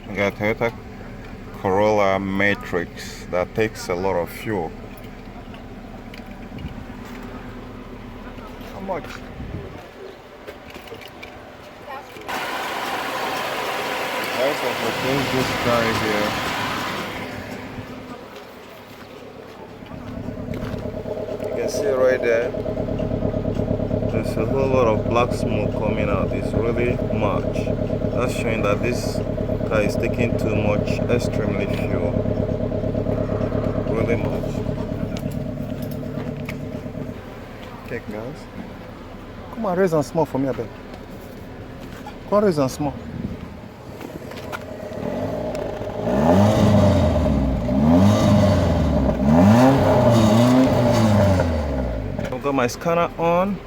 We got Toyota Corolla Matrix that takes a lot of fuel. How much? Price of replace this guy here. You can see right there. There's a whole lot of black smoke coming out. It's really much. That's showing that this car is taking too much, extremely fuel. Really much. Okay, guys. Come on, raise and small for me, I beg. Come on, raise and small. I've got my scanner on.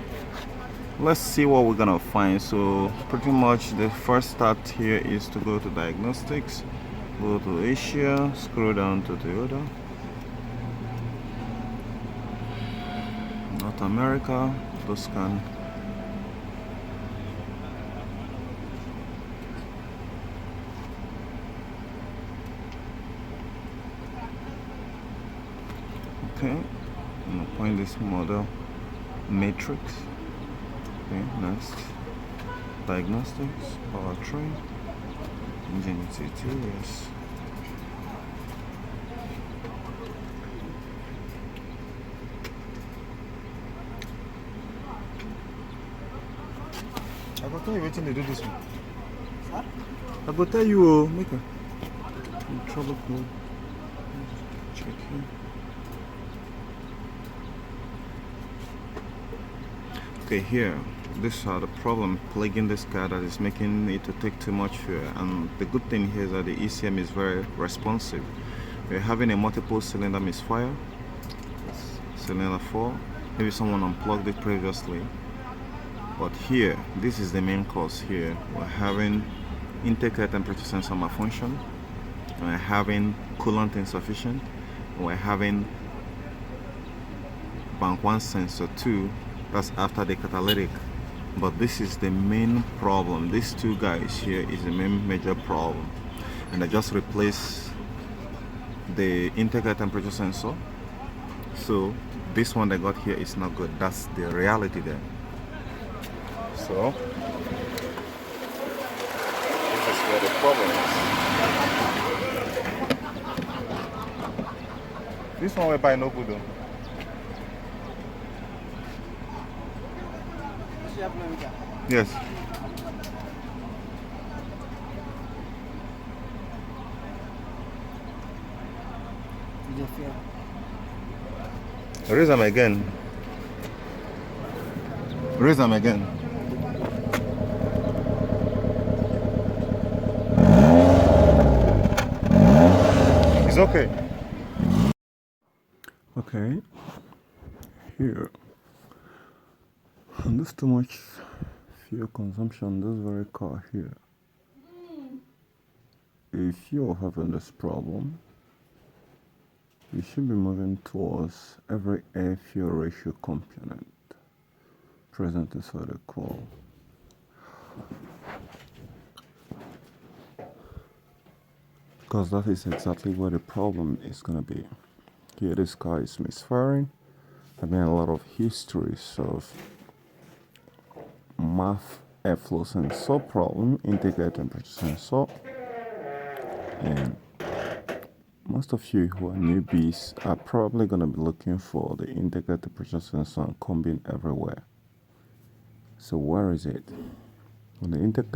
Let's see what we're gonna find. So pretty much the first start here is to go to diagnostics, go to Asia, scroll down to Toyota, North America, to scan. Okay, I'm gonna point this model matrix. Okay, next, diagnostics, powertrain, engine interiors. I will tell you waiting to do this one. Huh? I will tell you, make a trouble code. Check here. Okay, here, these are the problem plaguing this car that is making it to take too much fuel. And the good thing here is that the ECM is very responsive. We're having a multiple cylinder misfire, cylinder 4. Maybe someone unplugged it previously. But here, this is the main cause here. We're having intake air temperature sensor malfunction. We're having coolant insufficient. We're having bank 1 sensor 2. That's after the catalytic. But this is the main problem. These two guys here is the main major problem. And I just replaced the intake air temperature sensor. So this one I got here is not good. That's the reality there. So this is where the problem is. This one we buy no good though. Yes. Raise them again. Raise them again. It's okay. Okay. Here. And there's too much fuel consumption. This very car here. If you're having this problem, you should be moving towards every air fuel ratio component present inside the coil. Because that is exactly where the problem is going to be. Here this car is misfiring. Having a lot of histories of MAF airflow sensor problem, intake air temperature sensor, and most of you who are newbies are probably going to be looking for the intake air temperature sensor and combing everywhere. So where is it? When the intake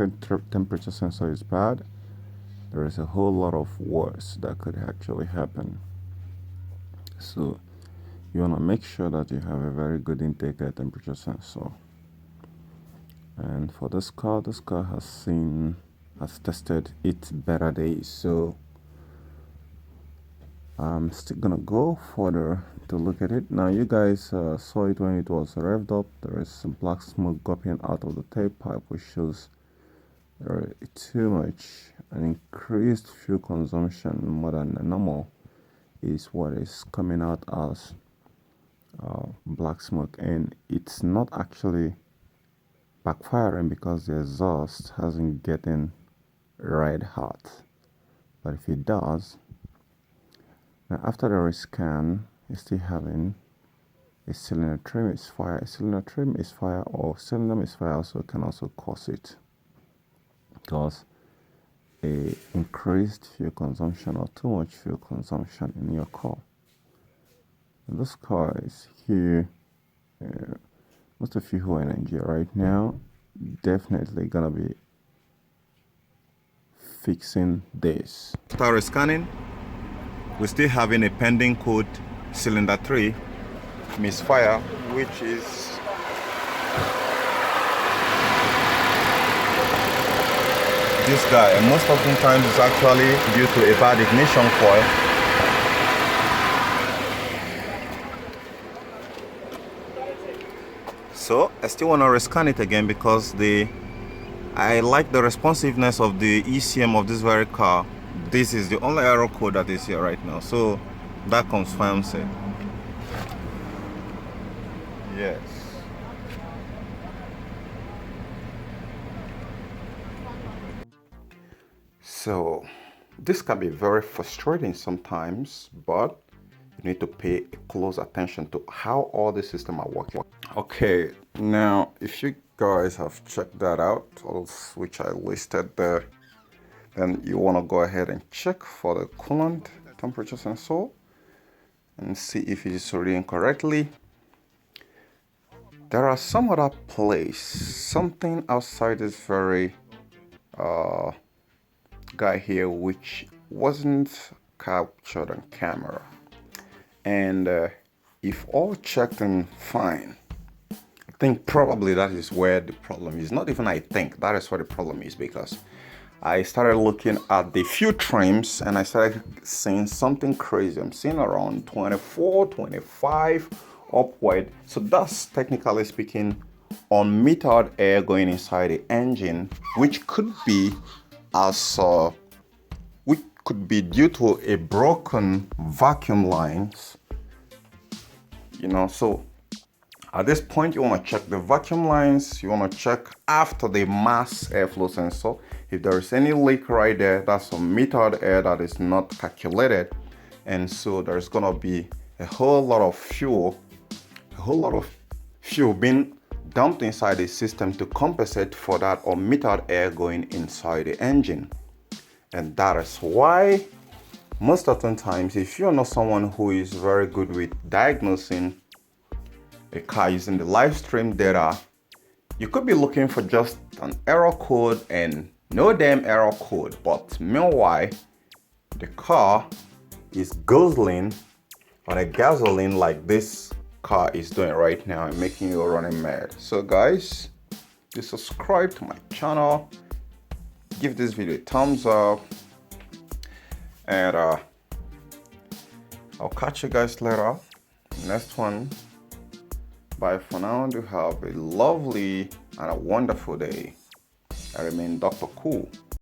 temperature sensor is bad, there is a whole lot of worse that could actually happen. So you want to make sure that you have a very good intake air temperature sensor. And for this car has tested its better days. So I'm still gonna go further to look at it. Now you guys saw it when it was revved up. There is some black smoke going out of the tailpipe, which shows there is too much. An increased fuel consumption more than normal is what is coming out as black smoke, and it's not actually backfiring because the exhaust hasn't getting red hot. But if it does, now after the rescan, it's still having a cylinder trim misfire. A cylinder trim misfire or cylinder misfire also can also cause it, because a increased fuel consumption or too much fuel consumption in your car. And this car is here. Most of you who are in Nigeria right now definitely gonna be fixing this. After scanning, we're still having a pending code cylinder 3 misfire, which is this guy, and most of the times it's actually due to a bad ignition coil. So I still want to rescan it again because I like the responsiveness of the ECM of this very car. This is the only error code that is here right now, so that confirms it. Yes. So this can be very frustrating sometimes, but you need to pay close attention to how all the systems are working. Okay, now if you guys have checked that out, which I listed there, then you want to go ahead and check for the coolant temperature sensor and see if it is reading correctly. There are some other place, something outside this very guy here which wasn't captured on camera, and if all checked and fine, I think probably that is where the problem is. Not even I think, that is where the problem is, because I started looking at the fuel trims and I started seeing something crazy. I'm seeing around 24, 25 upward. So that's technically speaking unmetered air going inside the engine, which could be due to a broken vacuum lines, you know. So at this point you want to check the vacuum lines, you want to check after the mass airflow sensor. If there is any leak right there, that's some metered air that is not calculated, and so there's gonna be a whole lot of fuel being dumped inside the system to compensate for that unmetered air going inside the engine. And that is why most of the times, if you're not someone who is very good with diagnosing a car using the live stream data, you could be looking for just an error code and no damn error code, but meanwhile the car is guzzling on a gasoline like this car is doing right now and making you running mad. So guys, please subscribe to my channel, give this video a thumbs up, and I'll catch you guys later. Next one. Bye for now. Do have a lovely and a wonderful day. I remain Dr. Cool.